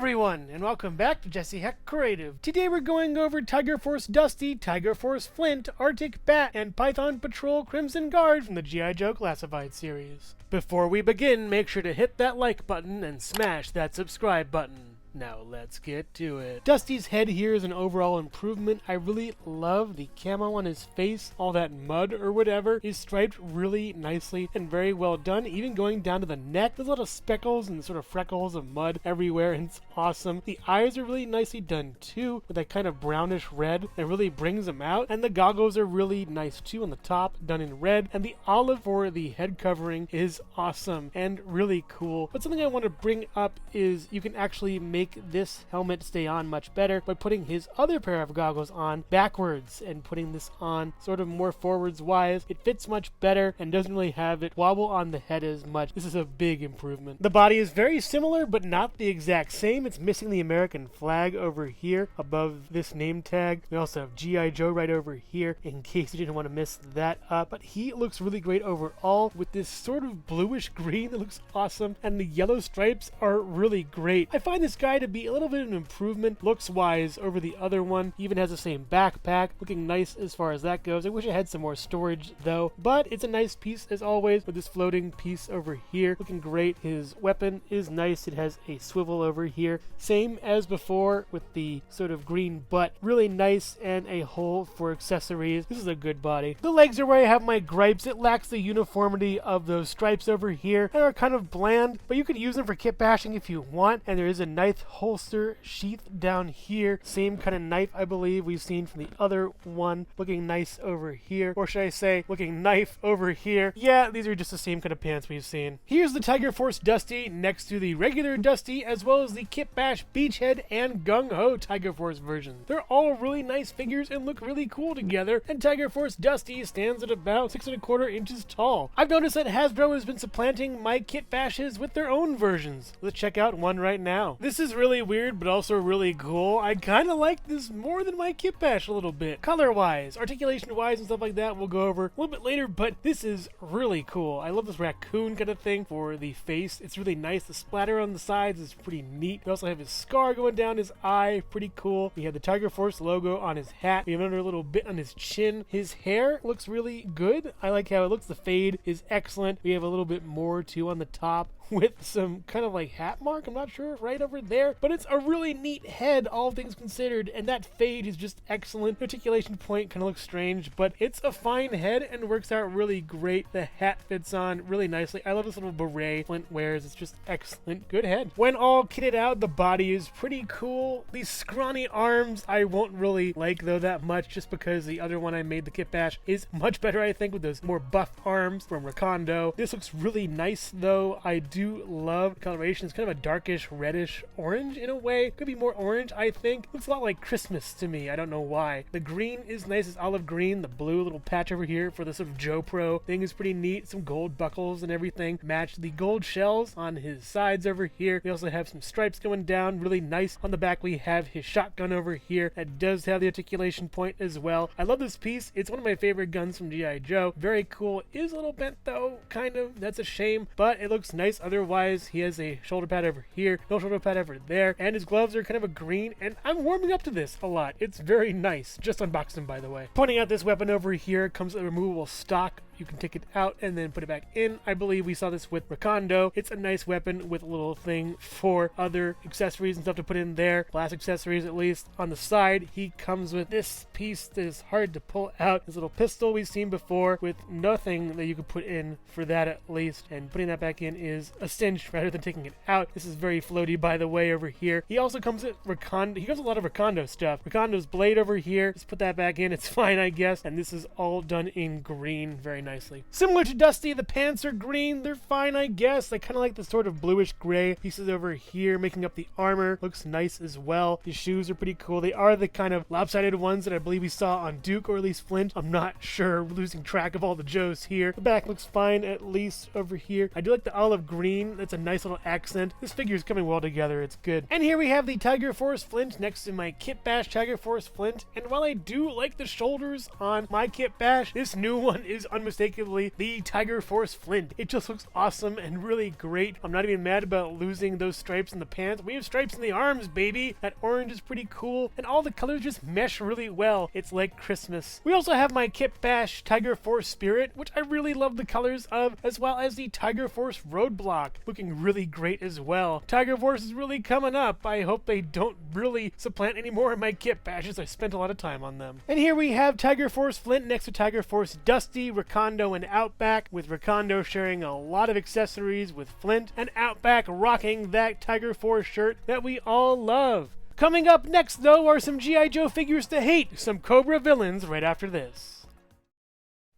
everyone, and welcome back to Jesse Heck Creative. Today we're going over Tiger Force Dusty, Tiger Force Flint, Arctic Bat, and Python Patrol Crimson Guard from the G.I. Joe Classified series. Before we begin, make sure to hit that like button and smash that subscribe button. Now let's get to it. Dusty's head here is an overall improvement. I really love the camo on his face. All that mud or whatever is striped really nicely and very well done. Even going down to the neck, there's a lot of speckles and sort of freckles of mud everywhere, and it's awesome. The eyes are really nicely done too, with that kind of brownish red that really brings them out. And the goggles are really nice too on the top, done in red. And the olive for the head covering is awesome and really cool. But something I want to bring up is you can actually make this helmet stay on much better by putting his other pair of goggles on backwards and putting this on sort of more forwards wise. It fits much better and doesn't really have it wobble on the head as much. This is a big improvement. The body is very similar but not the exact same. It's missing the American flag over here above this name tag. We also have G.I. Joe right over here in case you didn't want to miss that up. But he looks really great overall with this sort of bluish green that looks awesome, and the yellow stripes are really great. I find this guy to be a little bit of an improvement looks wise over the other one. He even has the same backpack, looking nice as far as that goes. I wish I had some more storage though, but it's a nice piece as always with this floating piece over here, looking great. His weapon is nice. It has a swivel over here, same as before with the sort of green butt, really nice, and a hole for accessories. This is a good body. The legs are where I have my gripes. It lacks the uniformity of those stripes over here that are kind of bland, but you could use them for kit bashing if you want. And there is a nice holster sheath down here, same kind of knife I believe we've seen from the other one, looking nice over here, or should I say looking knife over here. Yeah, these are just the same kind of pants we've seen. Here's the Tiger Force Dusty next to the regular Dusty, as well as the Kit Bash Beachhead and Gung Ho Tiger Force versions. They're all really nice figures and look really cool together, and Tiger Force Dusty stands at about 6¼ inches tall. I've noticed that Hasbro has been supplanting my Kit Bashes with their own versions. Let's check out one right now. This is really weird but also really cool. I kind of like this more than my Kit Bash a little bit. Color wise, articulation wise, and stuff like that we'll go over a little bit later, but this is really cool. I love this raccoon kind of thing for the face. It's really nice. The splatter on the sides is pretty neat. We also have his scar going down his eye, pretty cool. We have the Tiger Force logo on his hat. We have another little bit on his chin. His hair looks really good. I like how it looks. The fade is excellent. We have a little bit more too on the top with some kind of like hat mark, I'm not sure, right over there, but it's a really neat head, all things considered, and that fade is just excellent. Articulation point kind of looks strange, but it's a fine head and works out really great. The hat fits on really nicely. I love this little beret Flint wears. It's just excellent. Good head. When all kitted out, the body is pretty cool. These scrawny arms I won't really like though that much, just because the other one I made, the Kit Bash, is much better I think with those more buff arms from Rakondo. This looks really nice though. I do love the coloration. It's kind of a darkish reddish orange in a way. Could be more orange, I think. Looks a lot like Christmas to me. I don't know why. The green is nice. It's olive green. The blue little patch over here for the sort of Joe Pro thing is pretty neat. Some gold buckles and everything match the gold shells on his sides over here. We also have some stripes going down. Really nice. On the back we have his shotgun over here. That does have the articulation point as well. I love this piece. It's one of my favorite guns from G.I. Joe. Very cool. It is a little bent though, kind of. That's a shame, but it looks nice. Otherwise, he has a shoulder pad over here, no shoulder pad over there, and his gloves are kind of a green, and I'm warming up to this a lot. It's very nice. Just unboxed him, by the way. Pointing out this weapon over here comes with a removable stock. You can take it out and then put it back in. I believe we saw this with Rakondo. It's a nice weapon with a little thing for other accessories and stuff to put in there. Glass accessories at least. On the side, he comes with this piece that is hard to pull out. This little pistol we've seen before with nothing that you could put in for that at least. And putting that back in is a cinch rather than taking it out. This is very floaty by the way over here. He also comes with Rakondo. He comes with a lot of Rakondo stuff. Rakondo's blade over here. Just put that back in. It's fine, I guess. And this is all done in green. Very nicely. Similar to Dusty, the pants are green. They're fine, I guess. I kind of like the sort of bluish gray pieces over here making up the armor. Looks nice as well. The shoes are pretty cool. They are the kind of lopsided ones that I believe we saw on Duke, or at least Flint. I'm not sure. We're losing track of all the Joes here. The back looks fine, at least over here. I do like the olive green. That's a nice little accent. This figure is coming well together. It's good. And here we have the Tiger Force Flint next to my Kit Bash Tiger Force Flint. And while I do like the shoulders on my Kit Bash, this new one is unmistakable unmistakably the Tiger Force Flint. It just looks awesome and really great. I'm not even mad about losing those stripes in the pants. We have stripes in the arms, baby. That orange is pretty cool, and all the colors just mesh really well. It's like Christmas. We also have my Kit Bash Tiger Force Spirit, which I really love the colors of, as well as the Tiger Force Roadblock, looking really great as well. Tiger Force is really coming up. I hope they don't really supplant any more of my Kit Bashes. I spent a lot of time on them. And here we have Tiger Force Flint next to Tiger Force Dusty, Rakondo, and Outback, with Rakondo sharing a lot of accessories with Flint, and Outback rocking that Tiger Force shirt that we all love. Coming up next, though, are some G.I. Joe figures to hate, some Cobra villains right after this.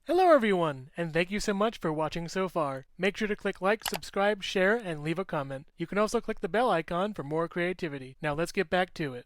Hello everyone, and thank you so much for watching so far. Make sure to click like, subscribe, share, and leave a comment. You can also click the bell icon for more creativity. Now let's get back to it.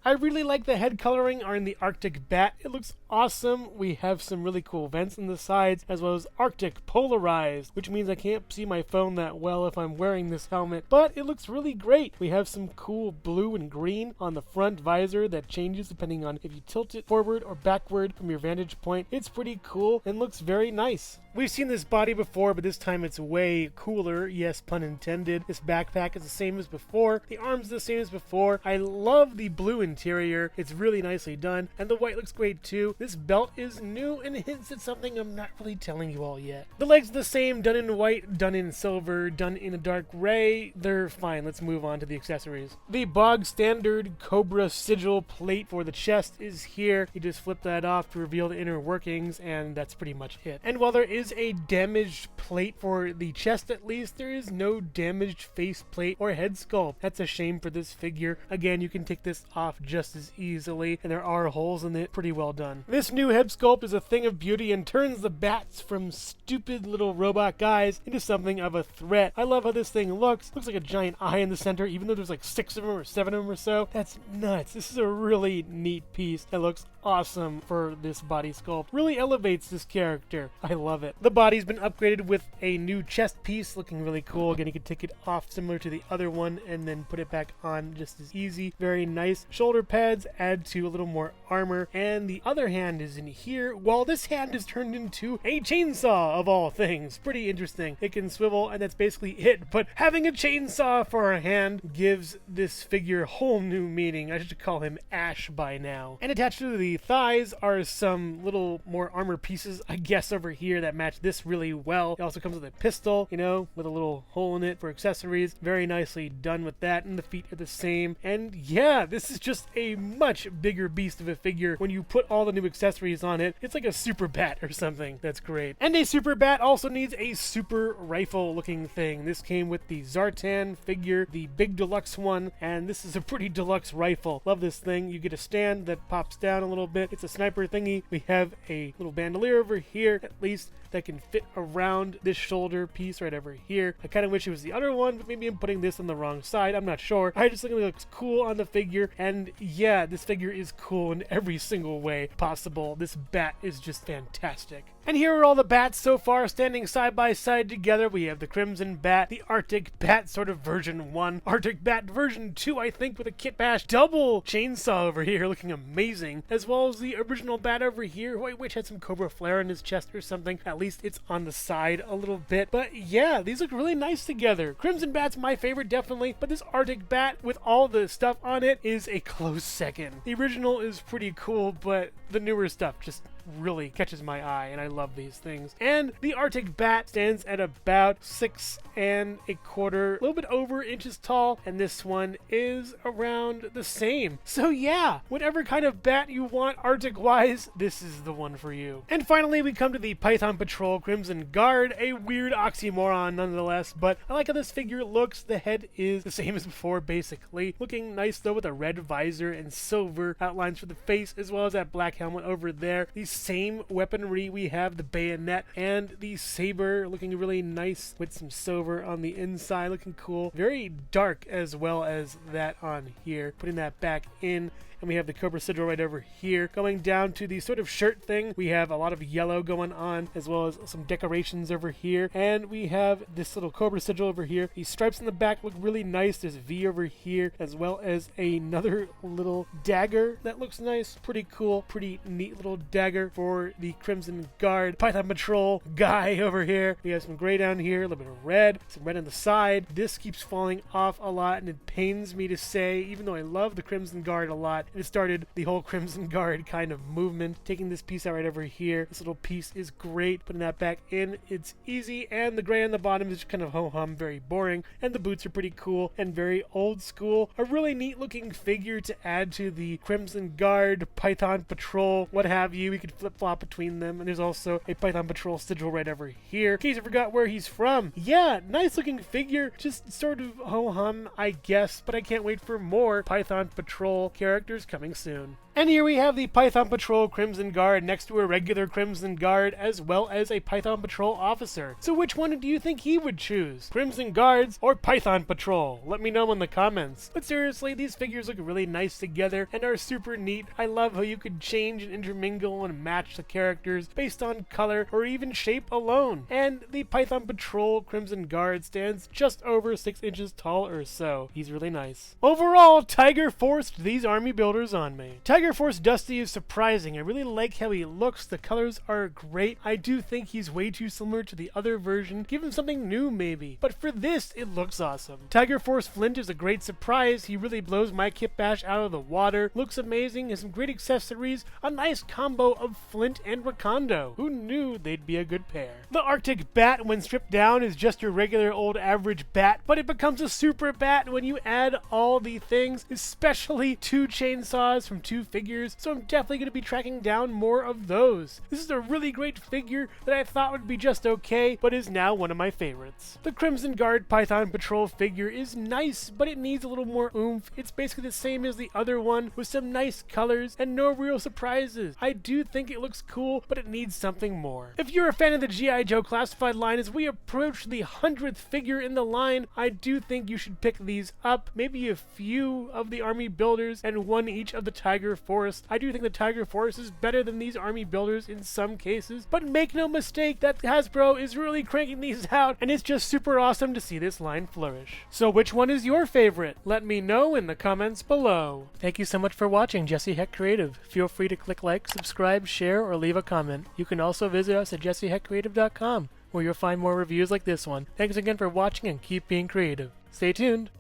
I really like the head coloring on the Arctic Bat. It looks awesome. We have some really cool vents in the sides, as well as Arctic polarized, which means I can't see my phone that well if I'm wearing this helmet, but it looks really great. We have some cool blue and green on the front visor that changes depending on if you tilt it forward or backward from your vantage point. It's pretty cool and looks very nice. We've seen this body before, but this time it's way cooler. Yes, pun intended. This backpack is the same as before. The arms are the same as before. I love the blue interior. It's really nicely done, and the white looks great too. This belt is new and hints at something I'm not really telling you all yet. The legs are the same, done in white, done in silver, done in a dark gray. They're fine. Let's move on to the accessories. The bog standard Cobra sigil plate for the chest is here. You just flip that off to reveal the inner workings, and that's pretty much it. And while there is a damaged plate for the chest, at least there is no damaged face plate or head sculpt. That's a shame for this figure. Again, you can take this off just as easily, and there are holes in it. Pretty well done. This new head sculpt is a thing of beauty and turns the bats from stupid little robot guys into something of a threat. I love how this thing looks. Looks like a giant eye in the center, even though there's like 6 of them or 7 of them or so. That's nuts. This is a really neat piece that looks awesome for this body sculpt. Really elevates this character. I love it. The body's been upgraded with a new chest piece, looking really cool. Again, you can take it off similar to the other one and then put it back on just as easy. Very nice. Shoulder pads add to a little more armor, and the other hand is in here, while this hand is turned into a chainsaw of all things. Pretty interesting. It can swivel, and that's basically it, but having a chainsaw for a hand gives this figure a whole new meaning. I should call him Ash by now. And attached to the thighs are some little more armor pieces, I guess, over here that match this really well. It also comes with a pistol, you know, with a little hole in it for accessories. Very nicely done with that, and the feet are the same. And yeah, this is just a much bigger beast of a figure. When you put all the new accessories on it, it's like a super bat or something. That's great. And a super bat also needs a super rifle looking thing. This came with the Zartan figure, the big deluxe one, and this is a pretty deluxe rifle. Love this thing. You get a stand that pops down a little bit. It's a sniper thingy. We have a little bandolier over here, at least, that can fit around this shoulder piece right over here. I kind of wish it was the other one, but maybe I'm putting this on the wrong side. I'm not sure. I just think it looks cool on the figure, and yeah, this figure is cool in every single way possible. This bat is just fantastic. And here are all the bats so far standing side by side together. We have the Crimson Bat, the Arctic Bat, sort of version 1, Arctic Bat version 2, I think, with a Kit Bash double chainsaw over here looking amazing, as well as the original bat over here, who I wish had some Cobra flare in his chest or something. At least it's on the side a little bit. But yeah, these look really nice together. Crimson Bat's my favorite, definitely, but this Arctic Bat with all the stuff on it is a close second. The original is pretty cool, but the newer stuff just really catches my eye, and I love these things. And the Arctic Bat stands at about 6 1/4, a little bit over inches tall, and this one is around the same. So yeah, whatever kind of bat you want Arctic wise, this is the one for you. And finally, we come to the Python Patrol Crimson Guard, a weird oxymoron nonetheless, but I like how this figure looks. The head is the same as before, basically. Looking nice though, with a red visor and silver outlines for the face, as well as that black helmet over there. The same weaponry, we have the bayonet and the saber, looking really nice with some silver on the inside, looking cool. Very dark as well as that on here. Putting that back in, and we have the Cobra sigil right over here. Going down to the sort of shirt thing, we have a lot of yellow going on, as well as some decorations over here, and we have this little Cobra sigil over here. The stripes in the back look really nice. There's a V over here, as well as another little dagger that looks nice. Pretty cool, pretty neat little dagger for the Crimson Guard Python Patrol guy over here. We have some gray down here, a little bit of red, some red on the side. This keeps falling off a lot, and it pains me to say, even though I love the Crimson Guard a lot, it started the whole Crimson Guard kind of movement. Taking this piece out right over here, this little piece is great. Putting that back in, it's easy, and the gray on the bottom is just kind of ho-hum, very boring, and the boots are pretty cool and very old school. A really neat looking figure to add to the Crimson Guard, Python Patrol, what have you. We could flip-flop between them, and there's also a Python Patrol sigil right over here. In case I forgot where he's from. Yeah, nice looking figure, just sort of ho-hum, I guess, but I can't wait for more Python Patrol characters coming soon. And here we have the Python Patrol Crimson Guard next to a regular Crimson Guard, as well as a Python Patrol officer. So which one do you think he would choose? Crimson Guards or Python Patrol? Let me know in the comments. But seriously, these figures look really nice together and are super neat. I love how you could change and intermingle and match the characters based on color or even shape alone. And the Python Patrol Crimson Guard stands just over 6 inches tall or so. He's really nice. Overall, Tiger forced these army builders on me. Tiger Force Dusty is surprising. I really like how he looks. The colors are great. I do think he's way too similar to the other version. Give him something new maybe. But for this, it looks awesome. Tiger Force Flint is a great surprise. He really blows my Kit Bash out of the water. Looks amazing. Has some great accessories. A nice combo of Flint and Wakando. Who knew they'd be a good pair? The Arctic Bat, when stripped down, is just your regular old average bat, but it becomes a super bat when you add all the things, especially 2 chainsaws from 2 figures, so I'm definitely going to be tracking down more of those. This is a really great figure that I thought would be just okay, but is now one of my favorites. The Crimson Guard Python Patrol figure is nice, but it needs a little more oomph. It's basically the same as the other one, with some nice colors and no real surprises. I do think it looks cool, but it needs something more. If you're a fan of the G.I. Joe Classified line, as we approach the 100th figure in the line, I do think you should pick these up. Maybe a few of the army builders and one each of the Tiger Force. I do think the Tiger Force is better than these army builders in some cases, but make no mistake that Hasbro is really cranking these out, and it's just super awesome to see this line flourish. So which one is your favorite? Let me know in the comments below. Thank you so much for watching Jesse Heck Creative. Feel free to click like, subscribe, share, or leave a comment. You can also visit us at jesseheckcreative.com, where you'll find more reviews like this one. Thanks again for watching, and keep being creative. Stay tuned.